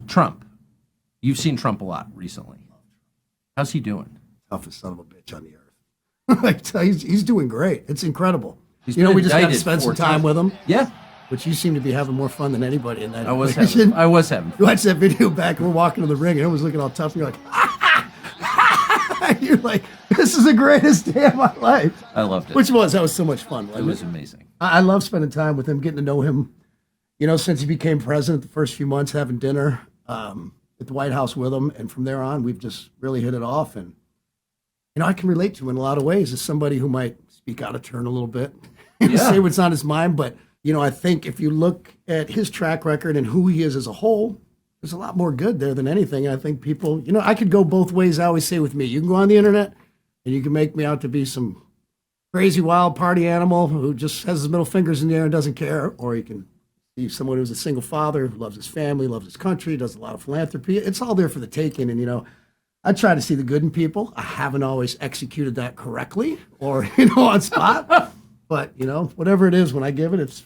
Trump. You've seen Trump a lot recently. How's he doing? Toughest son of a bitch on the earth. I tell you, he's doing great. It's incredible. He's we been just got to indicted spend some 4 time times. with him. Yeah. Which you seem to be having more fun than anybody in that. I was having. You watch that video back, we're walking to the ring, and everyone's looking all tough, and you're like, you're like, this is the greatest day of my life. I loved it. That was so much fun. It was amazing. I love spending time with him, getting to know him, since he became president, the first few months, having dinner at the White House with him, and from there on, we've just really hit it off, and I can relate to him in a lot of ways as somebody who might speak out of turn a little bit, say what's on his mind. But, I think if you look at his track record and who he is as a whole, there's a lot more good there than anything. And I think people, I could go both ways. I always say with me, you can go on the internet and you can make me out to be some crazy wild party animal who just has his middle fingers in the air and doesn't care. Or you can be someone who's a single father, who loves his family, loves his country, does a lot of philanthropy. It's all there for the taking. And, I try to see the good in people. I haven't always executed that correctly or, on spot. But, whatever it is, when I give it, it's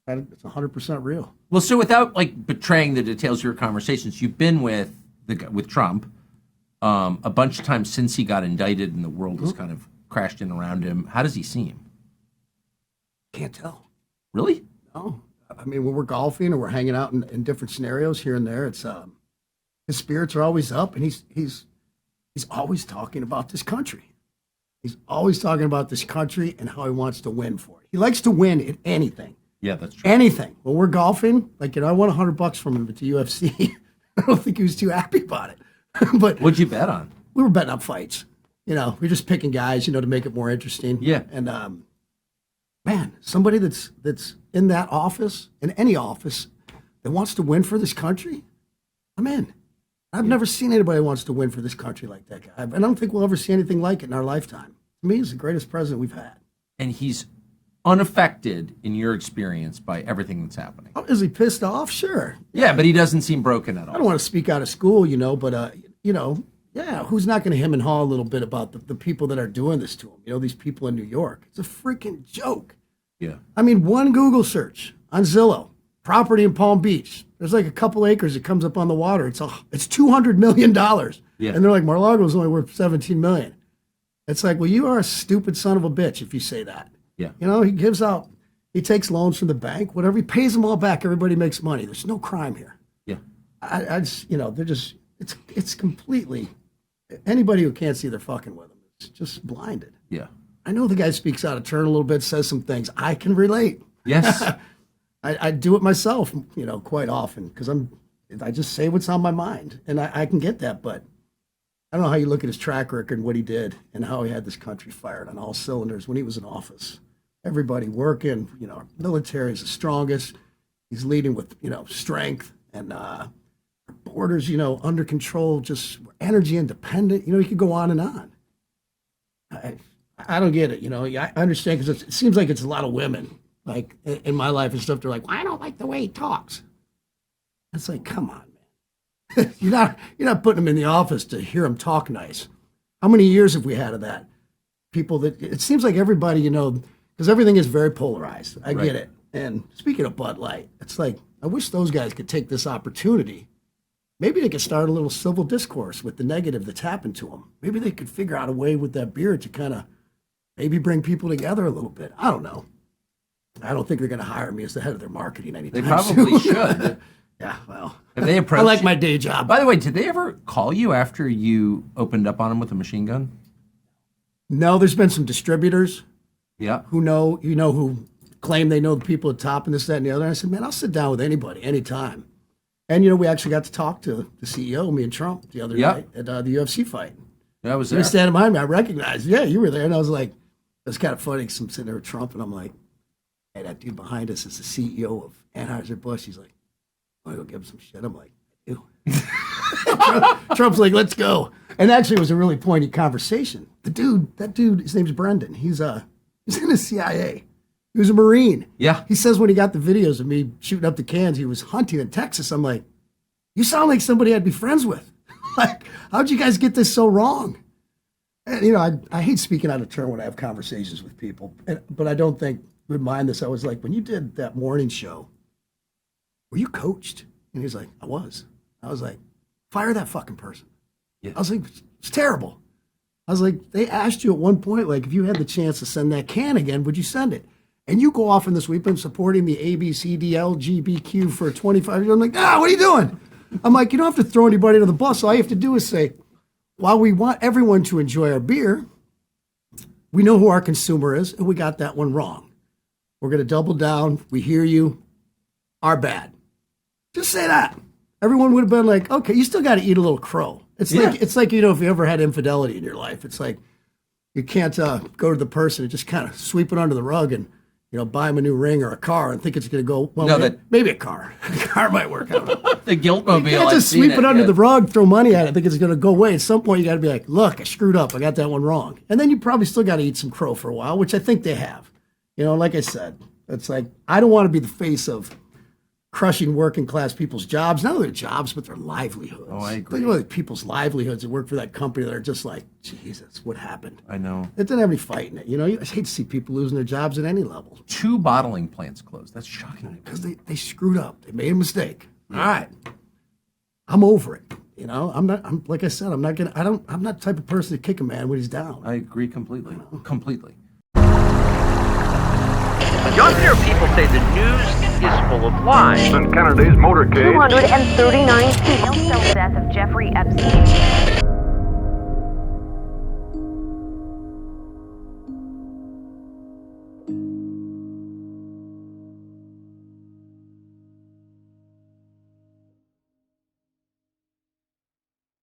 100% real. Well, so without betraying the details of your conversations, you've been with Trump a bunch of times since he got indicted and the world has kind of crashed in around him. How does he seem? Can't tell. Really? No. I mean, when we're golfing or we're hanging out in different scenarios here and there, it's his spirits are always up, and he's always talking about this country. He's always talking about this country and how he wants to win for it. He likes to win at anything. Yeah, that's true. Anything. When we're golfing, I won $100 from him at the UFC. I don't think he was too happy about it. But what'd you bet on? We were betting on fights. We're just picking guys, to make it more interesting. Yeah. And man, somebody that's in that office, in any office, that wants to win for this country, I'm in. I've never seen anybody who wants to win for this country like that guy. And I don't think we'll ever see anything like it in our lifetime. To me, he's the greatest president we've had. And he's unaffected, in your experience, by everything that's happening. Oh, is he pissed off? Sure. Yeah, but he doesn't seem broken at all. I don't want to speak out of school, but, who's not going to hem and haw a little bit about the people that are doing this to him? These people in New York. It's a freaking joke. Yeah. I mean, one Google search on Zillow, property in Palm Beach. There's a couple acres that comes up on the water. It's $200 million. Yeah. And they're like, Mar-a-Lago's only worth $17 million. It's like, well, you are a stupid son of a bitch if you say that. Yeah. He takes loans from the bank, whatever. He pays them all back. Everybody makes money. There's no crime here. Yeah. I just, they're just, it's completely, anybody who can't see they're fucking with him is just blinded. Yeah. I know the guy speaks out of turn a little bit, says some things. I can relate. Yes. I do it myself, quite often because I just say what's on my mind, and I can get that. But I don't know how you look at his track record and what he did and how he had this country fired on all cylinders when he was in office. Everybody working, our military is the strongest. He's leading with, strength and our borders, under control, just energy independent. You could go on and on. I don't get it. I understand because it seems like it's a lot of women. Like in my life and stuff, they're like, well, I don't like the way he talks. It's like, come on, man. you're not putting him in the office to hear him talk nice. How many years have we had of that? People that it seems like everybody, because everything is very polarized. I get it. And speaking of Bud Light, it's like I wish those guys could take this opportunity. Maybe they could start a little civil discourse with the negative that's happened to them. Maybe they could figure out a way with that beer to kind of maybe bring people together a little bit. I don't know. I don't think they're going to hire me as the head of their marketing anytime They probably soon. should. Yeah, well, Have they approached I like you? my day job. By the way, did they ever call you after you opened up on them with a machine gun? No, there's been some distributors Yeah. who who claim they know the people at top and this, that, and the other. And I said, man, I'll sit down with anybody, anytime. And, we actually got to talk to the CEO, me and Trump, the other night at the UFC fight. I was He there. was standing behind me. I recognized, yeah, you were there. And I was like, it's kind of funny because I'm sitting there with Trump, and I'm like, hey, that dude behind us is the CEO of Anheuser-Busch. He's like, want to go give him some shit? I'm like, I do. Trump's like, let's go. And actually, it was a really pointy conversation. That dude, his name's Brendan. He's in the CIA. He was a Marine. Yeah. He says when he got the videos of me shooting up the cans, he was hunting in Texas. I'm like, you sound like somebody I'd be friends with. Like, how'd you guys get this so wrong? And, I hate speaking out of turn when I have conversations with people, but I don't think would mind this. I was like, when you did that morning show, were you coached? And he's like, I was. I was like, fire that fucking person. Yeah. I was like, it's terrible. I was like, they asked you at one point, like, if you had the chance to send that can again, would you send it? And you go off in this week and supporting the ABCDLGBQ for 25 years. I'm like, what are you doing? I'm like, you don't have to throw anybody under the bus. All you have to do is say, while we want everyone to enjoy our beer, we know who our consumer is, and we got that one wrong. We're going to double down. We hear you. Our bad. Just say that. Everyone would have been like, okay, you still got to eat a little crow. It's like, you know, if you ever had infidelity in your life, it's like you can't go to the person and just kind of sweep it under the rug and, you know, buy them a new ring or a car and think it's going to go, well, No, maybe a car. A car might work. I don't know. The Guiltmobile. You can't just sweep it under the rug, throw money at it, think it's going to go away. At some point, you got to be like, look, I screwed up. I got that one wrong. And then you probably still got to eat some crow for a while, which I think they have. You know, like I said, it's like, I don't want to be the face of crushing working class people's jobs, not only their jobs, but their livelihoods. Oh, I agree. Think about people's livelihoods that work for that company that are just like, Jesus, what happened? I know. It didn't have any fight in it. You know, I hate to see people losing their jobs at any level 2 bottling plants closed. That's shocking. because they screwed up. They made a mistake. All right. I'm over it. You know, I'm like I said, I'm not the type of person to kick a man when he's down. I agree completely. Completely. Younger people say the news is full of lies. Kennedy's motorcade. 239 people. The death of Jeffrey Epstein.